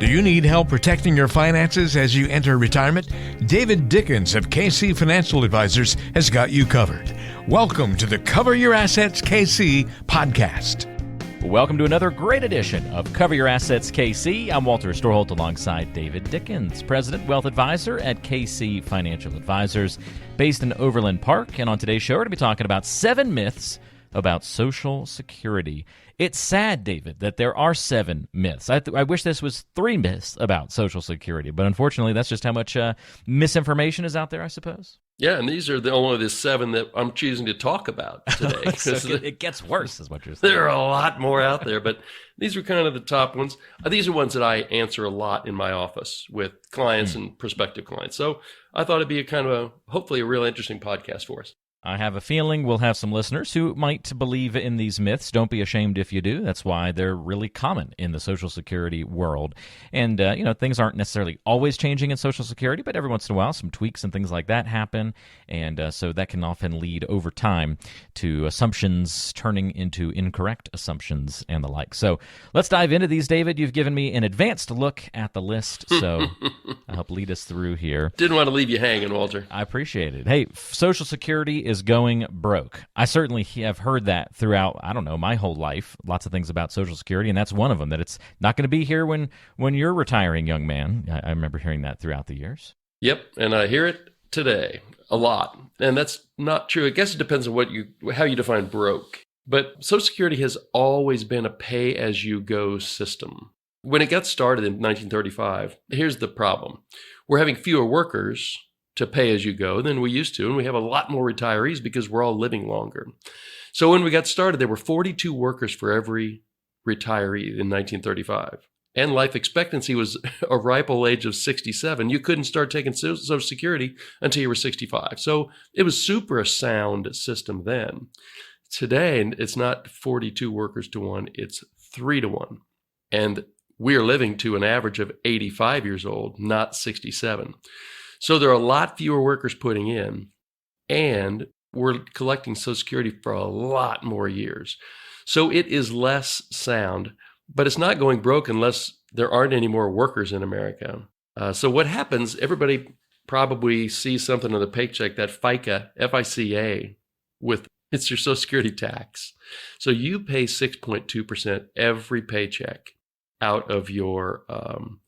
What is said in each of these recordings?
Do you need help protecting your finances as you enter retirement? David Dickens of KC Financial Advisors has got you covered. Welcome to the Cover Your Assets KC podcast. Welcome to another great edition of Cover Your Assets KC. I'm Walter Storholt alongside David Dickens, President Wealth Advisor at KC Financial Advisors, based in Overland Park. And on today's show, we're going to be talking about 7 myths about Social Security. It's sad, David, that there are 7 myths. I wish this was 3 myths about Social Security, but unfortunately, that's just how much misinformation is out there, I suppose. Yeah, and these are only the 7 that I'm choosing to talk about today. So it gets worse, is what you're saying. There are a lot more out there, but these are kind of the top ones. These are ones that I answer a lot in my office with clients and prospective clients. So I thought it'd be hopefully a real interesting podcast for us. I have a feeling we'll have some listeners who might believe in these myths. Don't be ashamed if you do. That's why they're really common in the Social Security world. And, things aren't necessarily always changing in Social Security, but every once in a while some tweaks and things like that happen. And so that can often lead over time to assumptions turning into incorrect assumptions and the like. So let's dive into these, David. You've given me an advanced look at the list, so help lead us through here. Didn't want to leave you hanging, Walter. I appreciate it. Hey, Social Security is going broke. I certainly have heard that throughout, my whole life. Lots of things about Social Security, and that's one of them, that it's not going to be here when you're retiring, young man. I remember hearing that throughout the years. Yep, and I hear it today a lot. And that's not true. I guess it depends on how you define broke. But Social Security has always been a pay-as-you-go system. When it got started in 1935, here's the problem. We're having fewer workers to pay as you go than we used to, and we have a lot more retirees because we're all living longer. So when we got started, there were 42 workers for every retiree in 1935, and life expectancy was a ripe old age of 67. You couldn't start taking Social Security until you were 65. So it was super a sound system then. Today, it's not 42 workers to 1, it's 3 to 1. And we are living to an average of 85 years old, not 67. So there are a lot fewer workers putting in, and we're collecting Social Security for a lot more years. So it is less sound, but it's not going broke unless there aren't any more workers in America. So what happens, everybody probably sees something on the paycheck, that FICA, F-I-C-A, it's your Social Security tax. So you pay 6.2% every paycheck out of your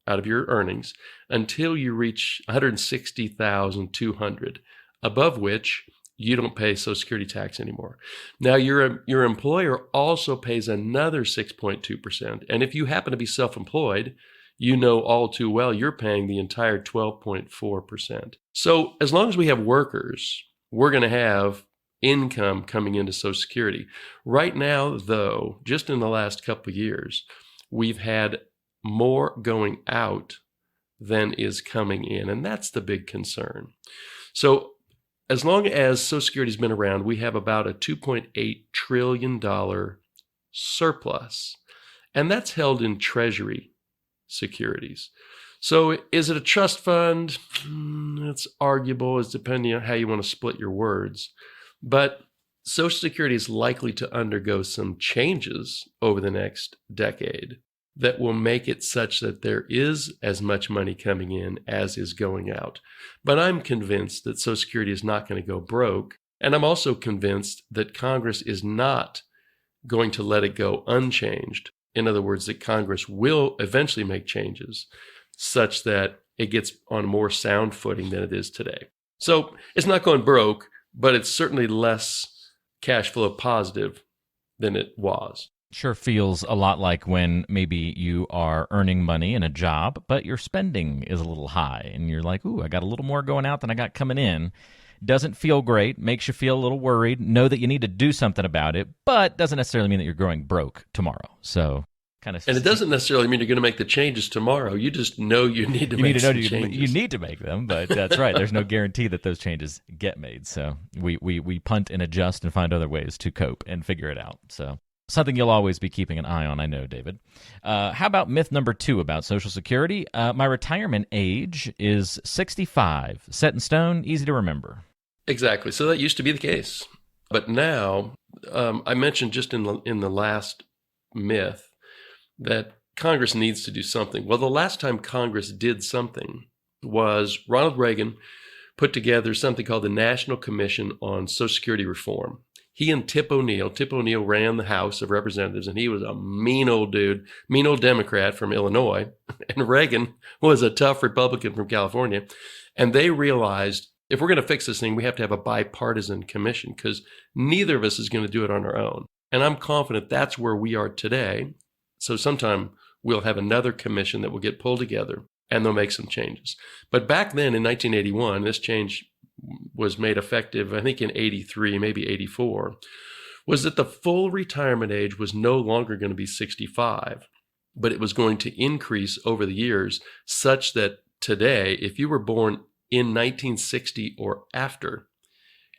earnings until you reach $160,200, above which you don't pay Social Security tax anymore. Now, your employer also pays another 6.2%, and if you happen to be self-employed, you know all too well you're paying the entire 12.4%. So as long as we have workers, we're going to have income coming into Social Security. Right now, though, just in the last couple of years, we've had more going out than is coming in, and that's the big concern. So as long as Social Security's been around, we have about a $2.8 trillion surplus, and that's held in Treasury securities. So is it a trust fund? It's arguable, it's depending on how you want to split your words. But Social Security is likely to undergo some changes over the next decade that will make it such that there is as much money coming in as is going out. But I'm convinced that Social Security is not going to go broke. And I'm also convinced that Congress is not going to let it go unchanged. In other words, that Congress will eventually make changes such that it gets on a more sound footing than it is today. So it's not going broke, but it's certainly less cash flow positive than it was. Sure feels a lot like when maybe you are earning money in a job, but your spending is a little high, and you're like, ooh, I got a little more going out than I got coming in. Doesn't feel great, makes you feel a little worried, know that you need to do something about it, but doesn't necessarily mean that you're going broke tomorrow. So kind of. And it doesn't necessarily mean you're going to make the changes tomorrow. You just know you need to make some changes. You need to make them, but that's right. There's no guarantee that those changes get made. So we punt and adjust and find other ways to cope and figure it out. So something you'll always be keeping an eye on, I know, David. How about myth number 2 about Social Security? My retirement age is 65. Set in stone, easy to remember. Exactly. So that used to be the case. But now, I mentioned just in the last myth that Congress needs to do something. Well, the last time Congress did something was Ronald Reagan put together something called the National Commission on Social Security Reform. He and Tip O'Neill ran the House of Representatives, and he was a mean old dude, mean old Democrat from Illinois. And Reagan was a tough Republican from California. And they realized, if we're going to fix this thing, we have to have a bipartisan commission because neither of us is going to do it on our own. And I'm confident that's where we are today. So sometime we'll have another commission that will get pulled together and they'll make some changes. But back then in 1981, this change was made effective, I think in 83, maybe 84, was that the full retirement age was no longer going to be 65, but it was going to increase over the years such that today, if you were born in 1960 or after,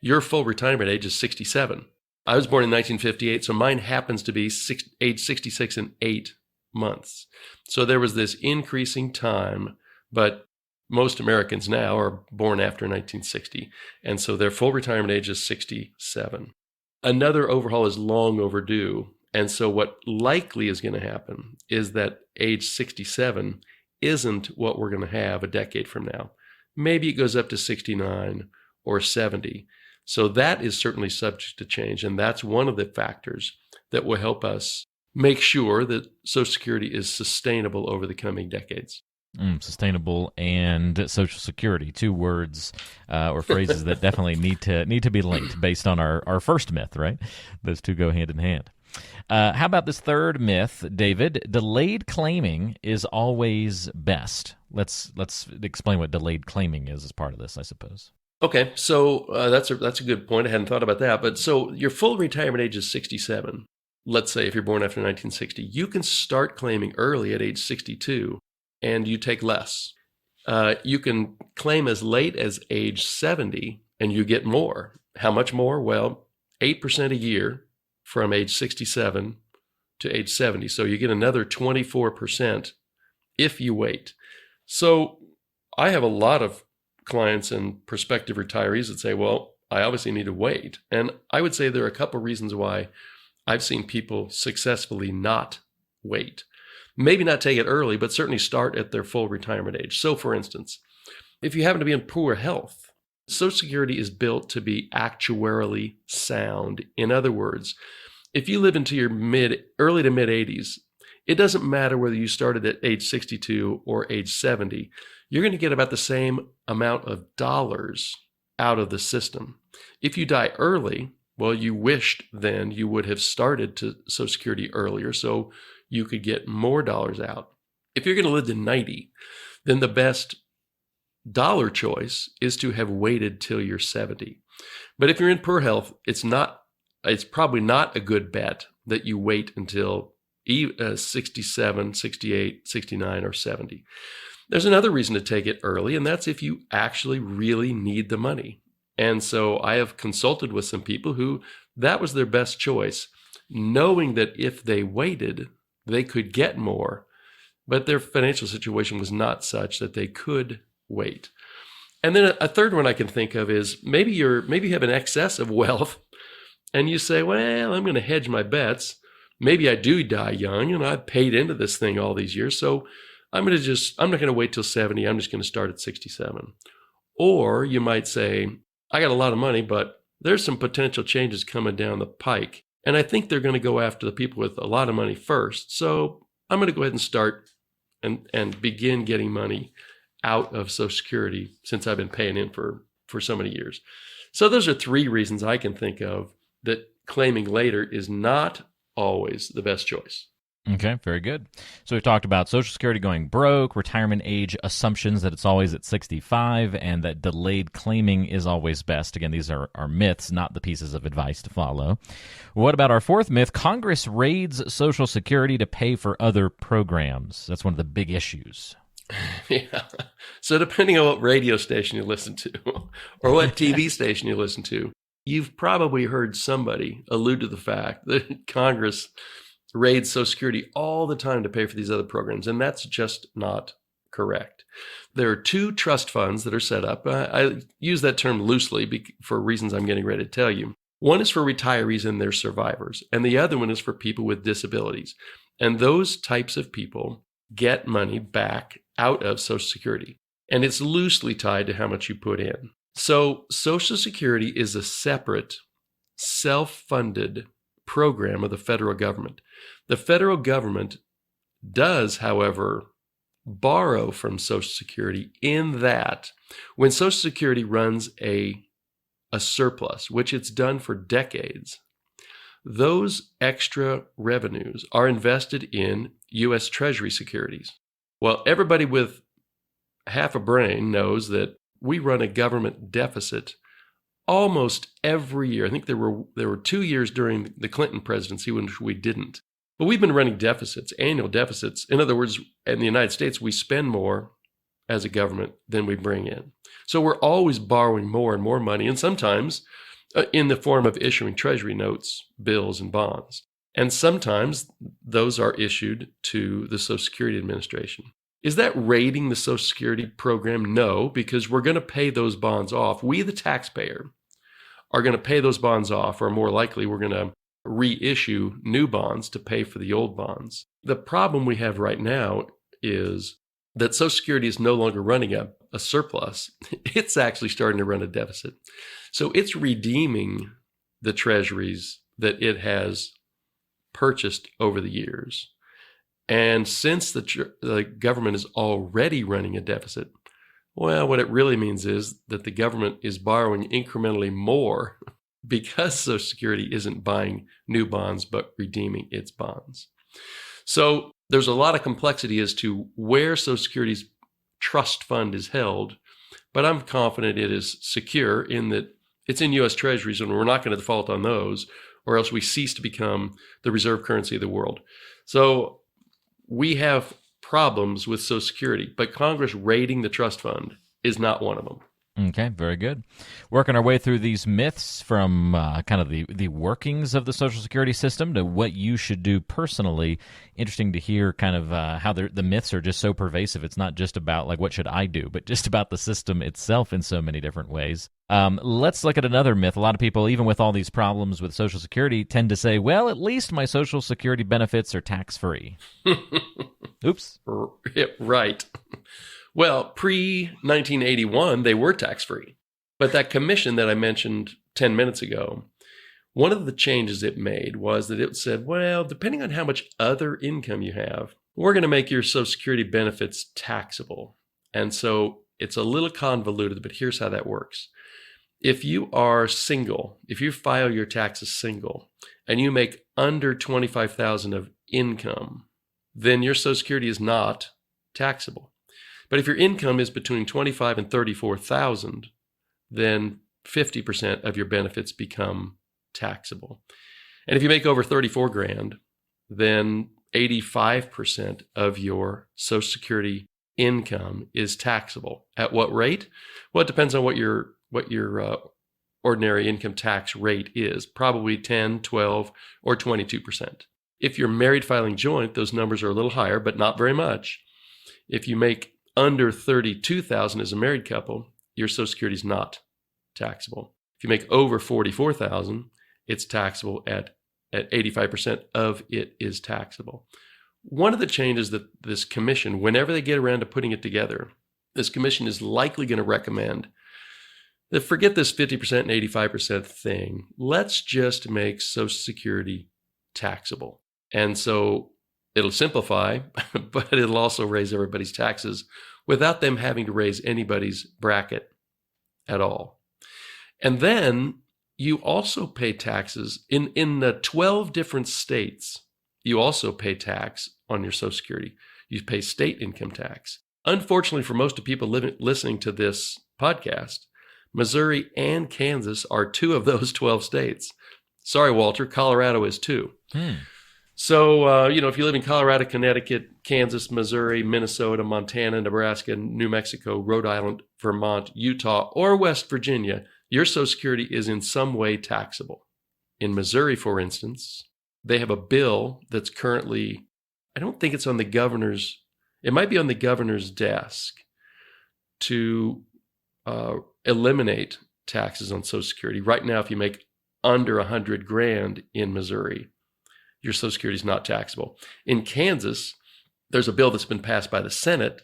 your full retirement age is 67. I was born in 1958, so mine happens to be age 66 and 8 months. So there was this increasing time, but most Americans now are born after 1960, and so their full retirement age is 67. Another overhaul is long overdue, and so what likely is going to happen is that age 67 isn't what we're going to have a decade from now. Maybe it goes up to 69 or 70. So that is certainly subject to change, and that's one of the factors that will help us make sure that Social Security is sustainable over the coming decades. Sustainable and Social Security, two words or phrases that definitely need to be linked based on our first myth, right? Those two go hand in hand. How about this third myth, David? Delayed claiming is always best. Let's explain what delayed claiming is as part of this, I suppose. Okay, so that's a good point. I hadn't thought about that. But so your full retirement age is 67. Let's say if you're born after 1960, you can start claiming early at age 62, and you take less. You can claim as late as age 70, and you get more. How much more? Well, 8% a year from age 67 to age 70. So you get another 24% if you wait. So I have a lot of clients and prospective retirees that say, well, I obviously need to wait. And I would say there are a couple reasons why I've seen people successfully not wait. Maybe not take it early, but certainly start at their full retirement age. So for instance, if you happen to be in poor health, Social Security is built to be actuarially sound. In other words, if you live into your early to mid 80s, it doesn't matter whether you started at age 62 or age 70, you're going to get about the same amount of dollars out of the system. If you die early, well, you wished then you would have started to Social Security earlier so you could get more dollars out. If you're going to live to 90, then the best dollar choice is to have waited till you're 70. But if you're in poor health, it's probably not a good bet that you wait until 67, 68, 69, or 70. There's another reason to take it early, and that's if you actually really need the money. And so I have consulted with some people who that was their best choice, knowing that if they waited, they could get more, but their financial situation was not such that they could wait. And then a third one I can think of is maybe you have an excess of wealth and you say, well, I'm going to hedge my bets. Maybe I do die young and I've paid into this thing all these years. So I'm not going to wait till 70. I'm just going to start at 67. Or you might say, I got a lot of money, but there's some potential changes coming down the pike. And I think they're going to go after the people with a lot of money first. So I'm going to go ahead and start and begin getting money out of Social Security since I've been paying in for so many years. So those are three reasons I can think of that claiming later is not always the best choice. Okay, very good. So we've talked about Social Security going broke, retirement age assumptions that it's always at 65, and that delayed claiming is always best. Again, these are myths, not the pieces of advice to follow. What about our fourth myth? Congress raids Social Security to pay for other programs. That's one of the big issues. Yeah. So depending on what radio station you listen to or what TV station you listen to, you've probably heard somebody allude to the fact that Congress raids Social Security all the time to pay for these other programs, and that's just not correct. There are two trust funds that are set up. I use that term loosely for reasons I'm getting ready to tell you. One is for retirees and their survivors, and the other one is for people with disabilities. And those types of people get money back out of Social Security. And it's loosely tied to how much you put in. So Social Security is a separate, self-funded program of the federal government. The federal government does, however, borrow from Social Security in that when Social Security runs a surplus, which it's done for decades, those extra revenues are invested in U.S. Treasury securities. Well, everybody with half a brain knows that we run a government deficit almost every year. I think there were 2 years during the Clinton presidency when we didn't. But we've been running deficits, annual deficits. In other words, in the United States, we spend more as a government than we bring in. So we're always borrowing more and more money, and sometimes in the form of issuing Treasury notes, bills, and bonds. And sometimes those are issued to the Social Security Administration. Is that raiding the Social Security program? No, because we're going to pay those bonds off. We, the taxpayer, are going to pay those bonds off, or more likely, we're going to reissue new bonds to pay for the old bonds. The problem we have right now is that Social Security is no longer running a surplus. It's actually starting to run a deficit. So it's redeeming the treasuries that it has purchased over the years. And since the government is already running a deficit, well, what it really means is that the government is borrowing incrementally more because Social Security isn't buying new bonds, but redeeming its bonds. So there's a lot of complexity as to where Social Security's trust fund is held, but I'm confident it is secure in that it's in U.S. Treasuries, and we're not going to default on those, or else we cease to become the reserve currency of the world. So we have problems with Social Security, but Congress raiding the trust fund is not one of them. Okay, very good. Working our way through these myths from kind of the workings of the Social Security system to what you should do personally. Interesting to hear kind of how the myths are just so pervasive. It's not just about like what should I do, but just about the system itself in so many different ways. Let's look at another myth. A lot of people, even with all these problems with Social Security, tend to say, well, at least my Social Security benefits are tax-free. Oops. Right. Well, pre-1981, they were tax-free. But that commission that I mentioned 10 minutes ago, one of the changes it made was that it said, well, depending on how much other income you have, we're going to make your Social Security benefits taxable. And so it's a little convoluted, but here's how that works. If you are single, if you file your taxes single, and you make under $25,000 of income, then your Social Security is not taxable. But if your income is between $25,000 and $34,000, then 50% of your benefits become taxable. And if you make over $34,000, then 85% of your Social Security income is taxable. At what rate? Well, it depends on what your ordinary income tax rate is. Probably 10, 12, or 22%. If you're married filing joint, those numbers are a little higher, but not very much. If you make under $32,000 as a married couple, your Social Security is not taxable. If you make over $44,000, it's taxable at 85% of it is taxable. One of the changes that this commission, whenever they get around to putting it together, this commission is likely going to recommend that forget this 50% and 85% thing. Let's just make Social Security taxable. And so it'll simplify, but it'll also raise everybody's taxes without them having to raise anybody's bracket at all. And then you also pay taxes in the 12 different states. You also pay tax on your Social Security. You pay state income tax. Unfortunately, for most of people listening to this podcast, Missouri and Kansas are two of those 12 states. Sorry, Walter, Colorado is too. So, if you live in Colorado, Connecticut, Kansas, Missouri, Minnesota, Montana, Nebraska, New Mexico, Rhode Island, Vermont, Utah, or West Virginia, your Social Security is in some way taxable. In Missouri, for instance, they have a bill that's currently, I don't think it's on the governor's, it might be on the governor's desk to eliminate taxes on Social Security. Right now, if you make under $100,000 in Missouri, your Social Security is not taxable. In Kansas, there's a bill that's been passed by the Senate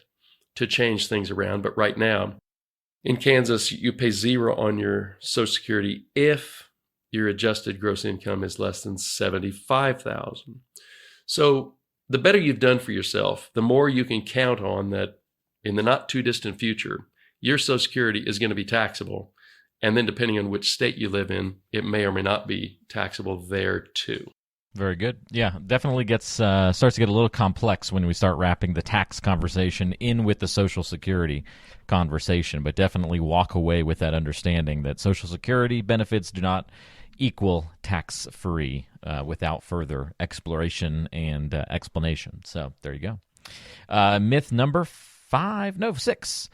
to change things around, but right now, in Kansas, you pay zero on your Social Security if your adjusted gross income is less than $75,000. So the better you've done for yourself, the more you can count on that in the not too distant future, your Social Security is going to be taxable. And then depending on which state you live in, it may or may not be taxable there too. Very good. Yeah, definitely starts to get a little complex when we start wrapping the tax conversation in with the Social Security conversation, but definitely walk away with that understanding that Social Security benefits do not equal tax-free without further exploration and explanation. So there you go. Myth number 6.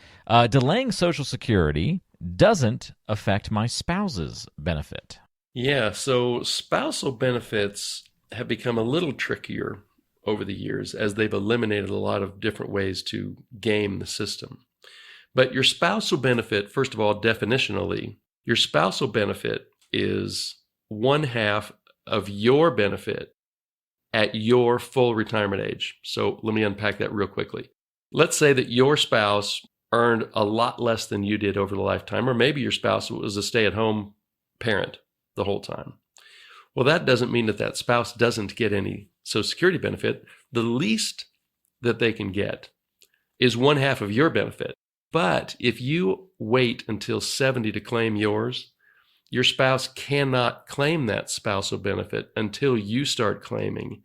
Delaying Social Security doesn't affect my spouse's benefit. Yeah, so spousal benefits have become a little trickier over the years as they've eliminated a lot of different ways to game the system. But your spousal benefit, first of all, definitionally, your spousal benefit is 1/2 of your benefit at your full retirement age. So let me unpack that real quickly. Let's say that your spouse earned a lot less than you did over the lifetime, or maybe your spouse was a stay-at-home parent the whole time. Well, that doesn't mean that spouse doesn't get any Social Security benefit. The least that they can get is 1/2 of your benefit. But if you wait until 70 to claim yours, your spouse cannot claim that spousal benefit until you start claiming.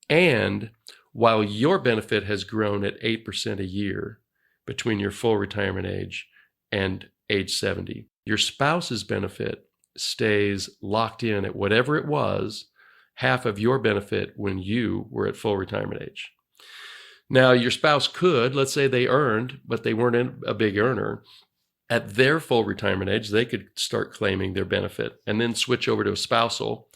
And while your benefit has grown at 8% a year between your full retirement age and age 70, your spouse's benefit stays locked in at whatever it was, 1/2 of your benefit when you were at full retirement age. Now, your spouse could, let's say they earned, but they weren't a big earner. At their full retirement age, they could start claiming their benefit and then switch over to a spousal.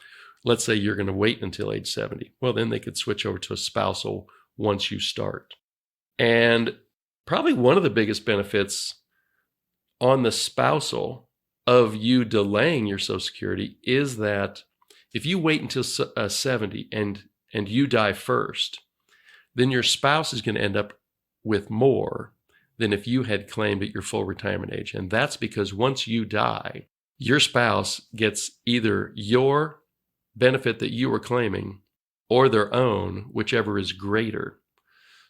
Let's say you're going to wait until age 70. Well, then they could switch over to a spousal once you start. And probably one of the biggest benefits on the spousal of you delaying your Social Security is that if you wait until 70 and you die first, then your spouse is going to end up with more than if you had claimed at your full retirement age. And that's because once you die, your spouse gets either your benefit that you were claiming or their own, whichever is greater.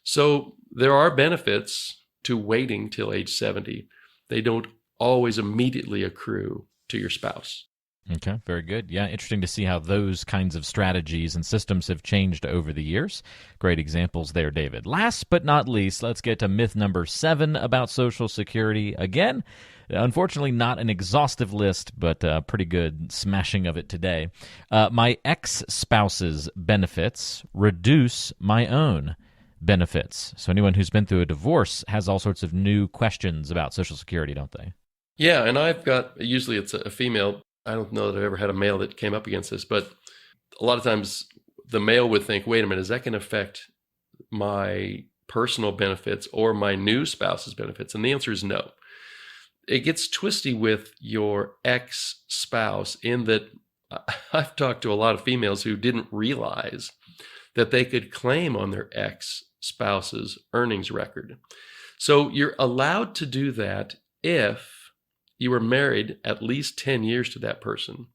So there are benefits to waiting till age 70. They don't always immediately accrue to your spouse. Okay, very good. Yeah, interesting to see how those kinds of strategies and systems have changed over the years. Great examples there, David. Last but not least, let's get to myth number 7 about Social Security. Again, unfortunately not an exhaustive list, but a pretty good smashing of it today. My ex-spouse's benefits reduce my own benefits. So anyone who's been through a divorce has all sorts of new questions about Social Security, don't they? Yeah, and I've got, usually it's a female. I don't know that I've ever had a male that came up against this, but a lot of times the male would think, wait a minute, is that going to affect my personal benefits or my new spouse's benefits? And the answer is no. It gets twisty with your ex-spouse in that I've talked to a lot of females who didn't realize that they could claim on their ex-spouse's earnings record. So you're allowed to do that if you were married at least 10 years to that person,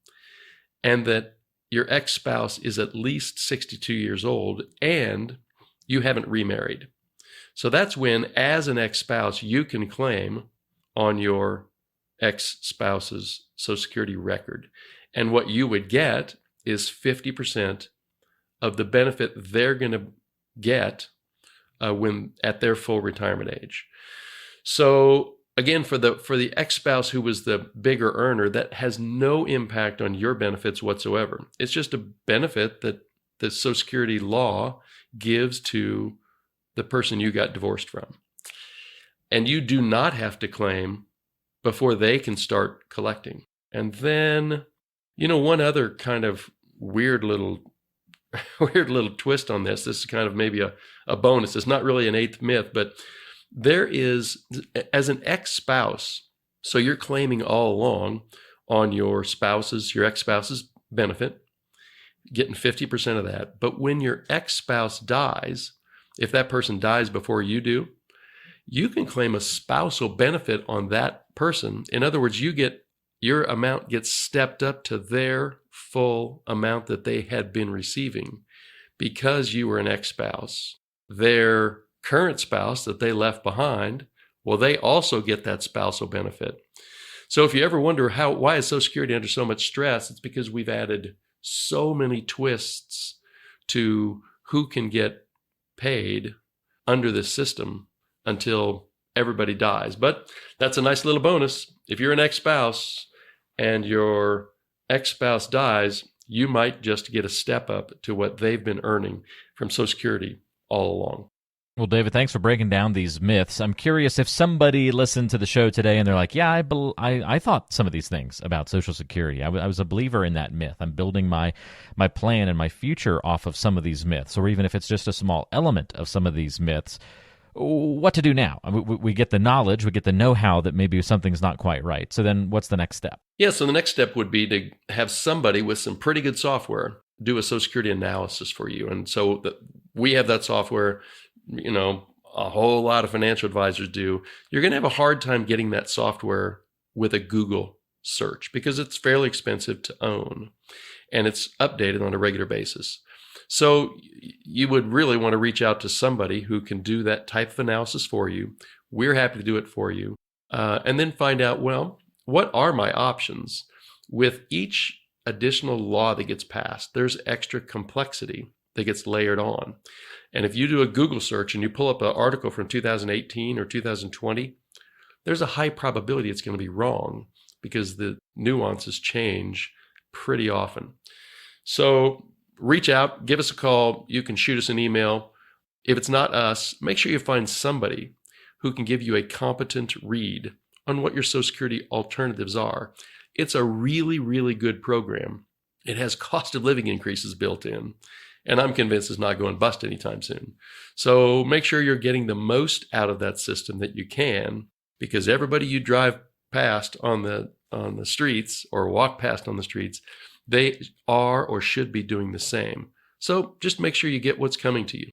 and that your ex-spouse is at least 62 years old, and you haven't remarried. So that's when, as an ex-spouse, you can claim on your ex-spouse's Social Security record. And what you would get is 50% of the benefit they're going to get when at their full retirement age. So again, for the ex-spouse who was the bigger earner, that has no impact on your benefits whatsoever. It's just a benefit that the Social Security law gives to the person you got divorced from. And you do not have to claim before they can start collecting. And then, one other kind of weird little twist on this. This is kind of maybe a bonus. It's not really an eighth myth, but there is, as an ex-spouse, so you're claiming all along on your ex-spouse's benefit. getting 50% of that. But when your ex-spouse dies, if that person dies before you do, you can claim a spousal benefit on that person. In other words, your amount gets stepped up to their full amount that they had been receiving because you were an ex-spouse. Their current spouse that they left behind, well, they also get that spousal benefit. So if you ever wonder why is Social Security under so much stress, it's because we've added so many twists to who can get paid under this system until everybody dies. But that's a nice little bonus. If you're an ex-spouse and your ex-spouse dies, you might just get a step up to what they've been earning from Social Security all along. Well, David, thanks for breaking down these myths. I'm curious if somebody listened to the show today and they're like, yeah, I thought some of these things about Social Security. I was a believer in that myth. I'm building my plan and my future off of some of these myths, or even if it's just a small element of some of these myths. What to do now? We get the knowledge, we get the know-how that maybe something's not quite right. So then what's the next step? Yeah, so the next step would be to have somebody with some pretty good software do a Social Security analysis for you. And so we have that software, a whole lot of financial advisors do. You're going to have a hard time getting that software with a Google search because it's fairly expensive to own and it's updated on a regular basis. So you would really want to reach out to somebody who can do that type of analysis for you. We're happy to do it for you. And then find out, well, what are my options? With each additional law that gets passed, there's extra complexity that gets layered on. And if you do a Google search and you pull up an article from 2018 or 2020, there's a high probability it's going to be wrong because the nuances change pretty often. So reach out, give us a call. You can shoot us an email. If it's not us, make sure you find somebody who can give you a competent read on what your Social Security alternatives are. It's a really, really good program. It has cost of living increases built in, and I'm convinced it's not going bust anytime soon. So make sure you're getting the most out of that system that you can, because everybody you drive past on the streets or walk past on the streets, they are or should be doing the same. So just make sure you get what's coming to you.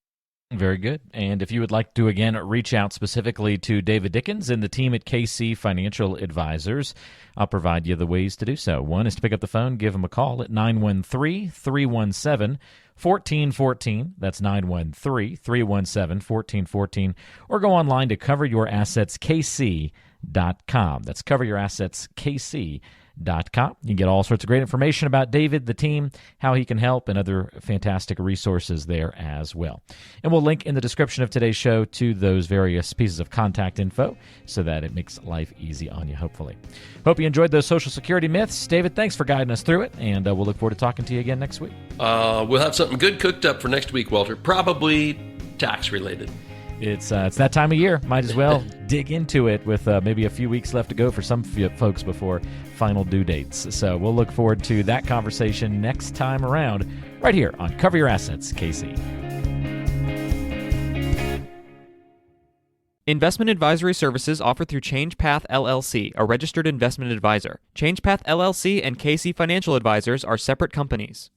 Very good. And if you would like to, again, reach out specifically to David Dickens and the team at KC Financial Advisors, I'll provide you the ways to do so. One is to pick up the phone, give them a call at 913-317-1414. That's 913-317-1414. Or go online to coveryourassetskc.com. That's coveryourassetskc.com. You can get all sorts of great information about David, the team, how he can help, and other fantastic resources there as well. And we'll link in the description of today's show to those various pieces of contact info so that it makes life easy on you, hopefully. Hope you enjoyed those Social Security myths. David, thanks for guiding us through it, and we'll look forward to talking to you again next week. We'll have something good cooked up for next week, Walter. Probably tax-related. It's that time of year. Might as well dig into it with maybe a few weeks left to go for some folks before final due dates. So we'll look forward to that conversation next time around right here on Cover Your Assets, KC. Investment advisory services offered through ChangePath LLC, a registered investment advisor. ChangePath LLC and KC Financial Advisors are separate companies.